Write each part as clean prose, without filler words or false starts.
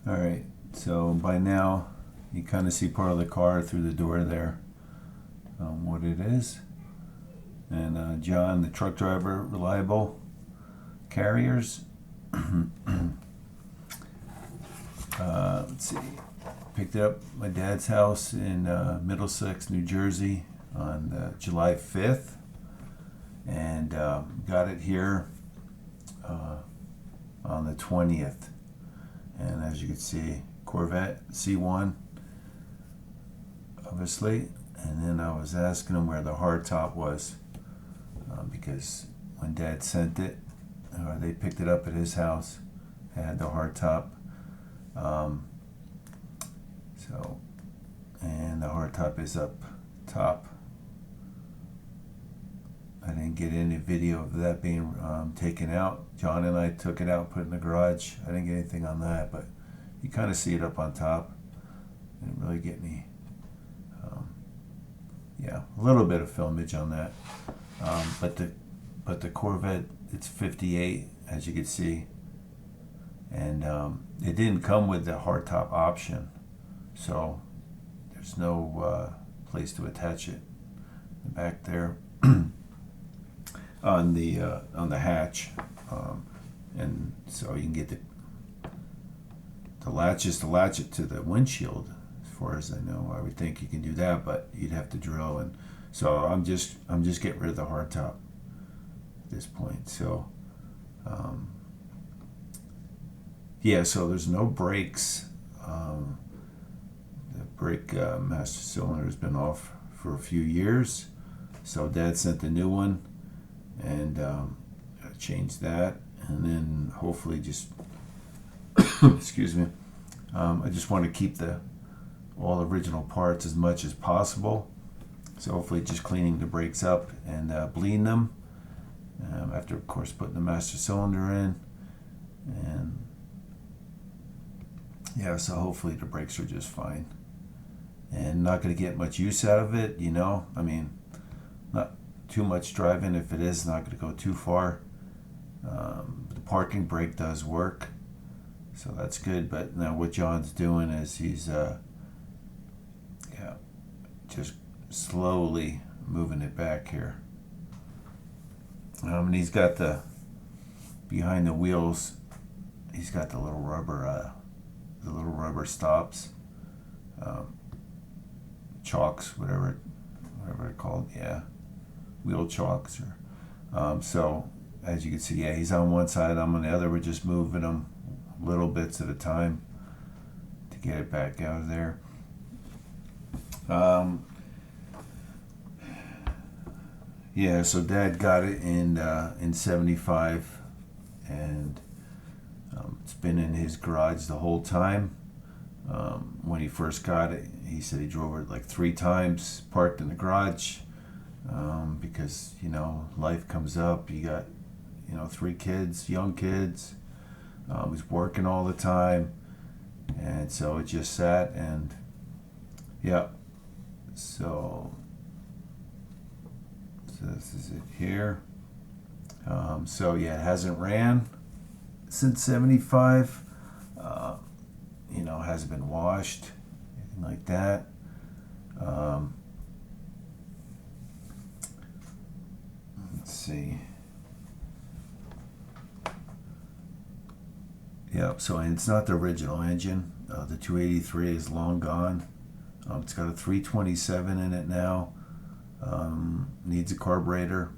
All right, so by now you kind of see part of the car through the door there, what it is. And John, the truck driver, reliable carriers. Let's see, picked it up at my dad's house in Middlesex, New Jersey on July 5th, and got it here on the 20th. And as you can see, Corvette C1, obviously. And then I was asking him where the hardtop was, because when Dad sent it, they picked it up at his house. It had the hardtop. So, and the hardtop is up top. I didn't get any video of that being taken out. John and I took it out, put it in the garage. I didn't get anything on that, but you kind of see it up on top. Didn't really get any. Yeah, a little bit of filmage on that. But the Corvette, it's 58, as you can see, and it didn't come with the hardtop option, so there's no place to attach it back there on the hatch, and so you can get the latches to latch it to the windshield. As far as I know, I would think you can do that, but you'd have to drill, and so I'm just getting rid of the hardtop at this point. So yeah, so there's no brakes. The brake master cylinder has been off for a few years, so Dad sent a new one, and I changed that, and then hopefully just excuse me. I just want to keep all original parts as much as possible. So hopefully just cleaning the brakes up and bleeding them. After, of course, putting the master cylinder in. And yeah, so hopefully the brakes are just fine. And not going to get much use out of it, I mean, not too much driving. If it is, not going to go too far. The parking brake does work, so that's good. But now what John's doing is he's just slowly moving it back here. And he's got behind the wheels, he's got the little rubber stops, chocks, whatever they're called. Yeah, wheel chocks. So as you can see, yeah, he's on one side, I'm on the other. We're just moving them little bits at a time to get it back out of there. Yeah, so Dad got it in 75, and it's been in his garage the whole time. When he first got it, he said he drove it like 3 times, parked in the garage, because life comes up. You got 3 kids, young kids. He's working all the time, and so it just sat. And yeah, so this is it here. So yeah, it hasn't ran since 75. Hasn't been washed, anything like that. Let's see. Yeah, so and it's not the original engine. The 283 is long gone. It's got a 327 in it now. Needs a carburetor.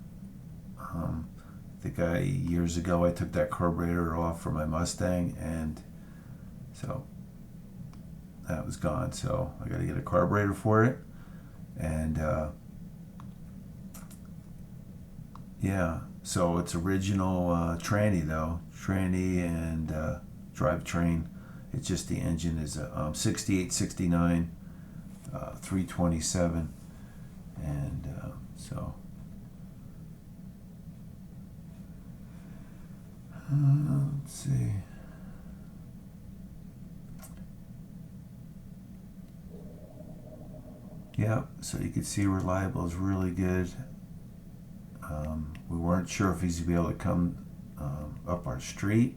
Years ago I took that carburetor off for my Mustang, and so that was gone. So I got to get a carburetor for it, and yeah. So it's original tranny though, tranny and drivetrain. It's just the engine is a 68, 69, 327, and so. Let's see. Yeah, so you can see reliable is really good. We weren't sure if he's going to be able to come up our street,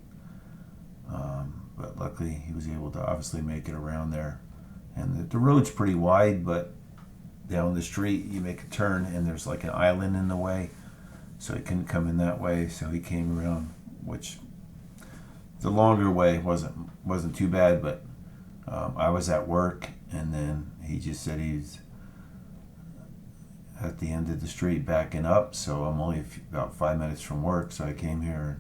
but luckily he was able to obviously make it around there. And the road's pretty wide, but down the street you make a turn and there's like an island in the way, so he couldn't come in that way, so he came around, which the longer way wasn't too bad, but I was at work, and then he just said he's at the end of the street backing up, so I'm only about 5 minutes from work, so I came here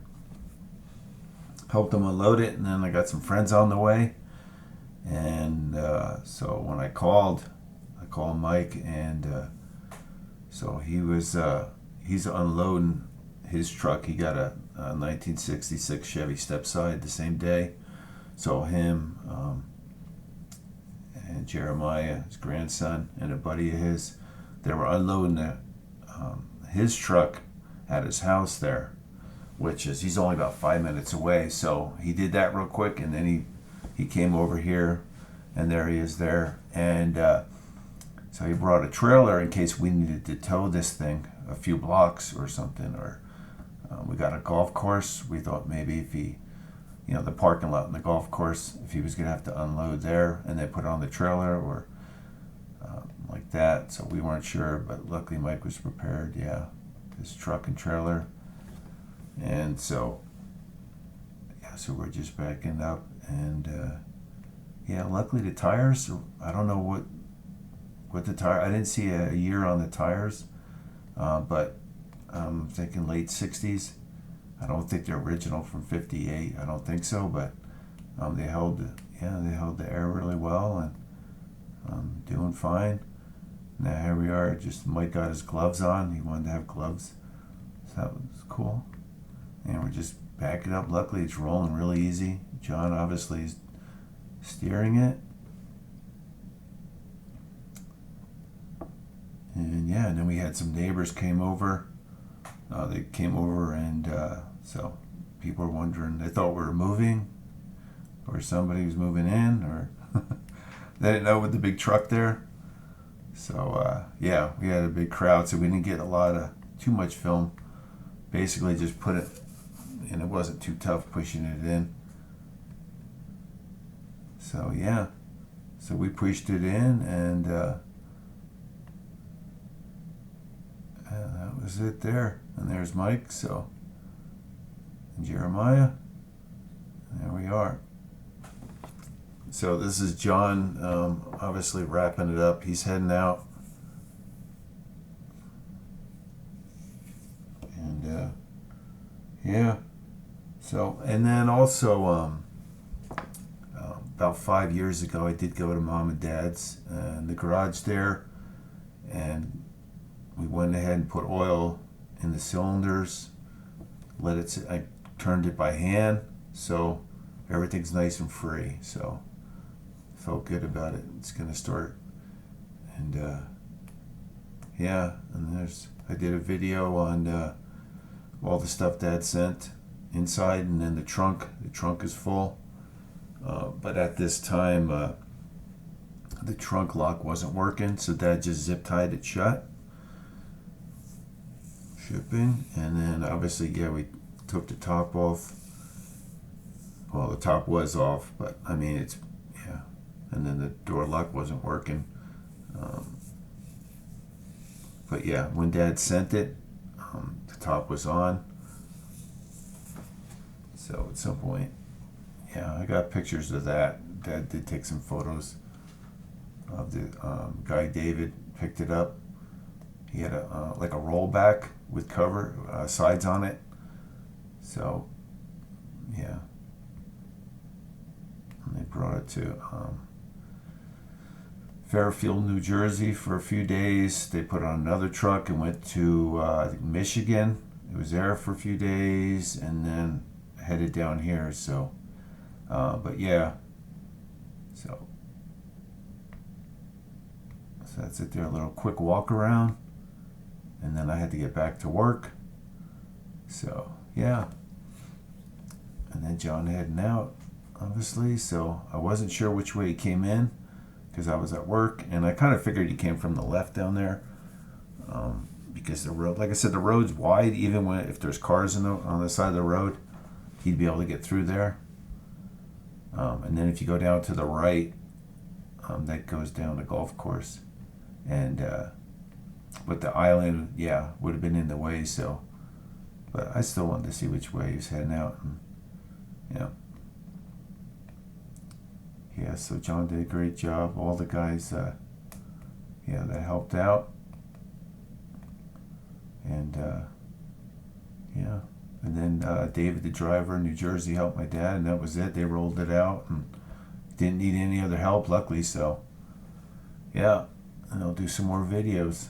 and helped him unload it, and then I got some friends on the way, and so when I called Mike, and so he's unloading his truck. He got a 1966 Chevy Stepside the same day, so him and Jeremiah, his grandson, and a buddy of his, they were unloading his truck at his house there, which is, he's only about 5 minutes away, so he did that real quick, and then he came over here, and there he is there, and so he brought a trailer in case we needed to tow this thing a few blocks or something, or we got a golf course. We thought maybe if he, the parking lot in the golf course, if he was gonna have to unload there and then put it on the trailer, or like that. So we weren't sure, but luckily Mike was prepared. Yeah, his truck and trailer, and so we're just backing up, and luckily the tires. I don't know what the tire. I didn't see a year on the tires, but I'm thinking late 60s. I don't think they're original from 58. I don't think so, but they held the air really well, and doing fine. Now here we are. Just Mike got his gloves on. He wanted to have gloves, so that was cool. And we're just backing up. Luckily, it's rolling really easy. John obviously is steering it. And and then we had some neighbors came over. They came over, and so people were wondering. They thought we were moving, or somebody was moving in, or they didn't know with the big truck there. So we had a big crowd, so we didn't get too much film. Basically, just put it, and it wasn't too tough pushing it in. So so we pushed it in, and that was it there. And there's Mike, and Jeremiah, and there we are. So this is John, obviously wrapping it up. He's heading out, and so, and then also about 5 years ago, I did go to Mom and Dad's in the garage there, and we went ahead and put oil in the cylinders. I turned it by hand, so everything's nice and free. So felt good about it. It's gonna start, and and I did a video on all the stuff Dad sent inside, and then the trunk is full, but at this time the trunk lock wasn't working, so Dad just zip tied it shut. Shipping, and then obviously we took the top off. Well, the top was off, but I mean it's and then the door lock wasn't working, but when Dad sent it, the top was on. So at some point, I got pictures of that. Dad did take some photos of the guy. David picked it up. He had a rollback with cover sides on it. So and they brought it to Fairfield, New Jersey for a few days. They put it on another truck and went to I think Michigan. It was there for a few days, and then headed down here. So so that's it there. A little quick walk around, and then I had to get back to work. So and then John heading out, obviously. So I wasn't sure which way he came in because I was at work, and I kind of figured he came from the left down there, because the road, like I said, the road's wide. Even if there's cars on the side of the road, he'd be able to get through there. And then if you go down to the right, that goes down the golf course. And but the island, yeah, would have been in the way. So, but I still wanted to see which way he was heading out. And, yeah. Yeah, so John did a great job. All the guys, yeah, that helped out. And, yeah. And then David, the driver in New Jersey, helped my dad, and that was it. They rolled it out and didn't need any other help, luckily. So, yeah, and I'll do some more videos.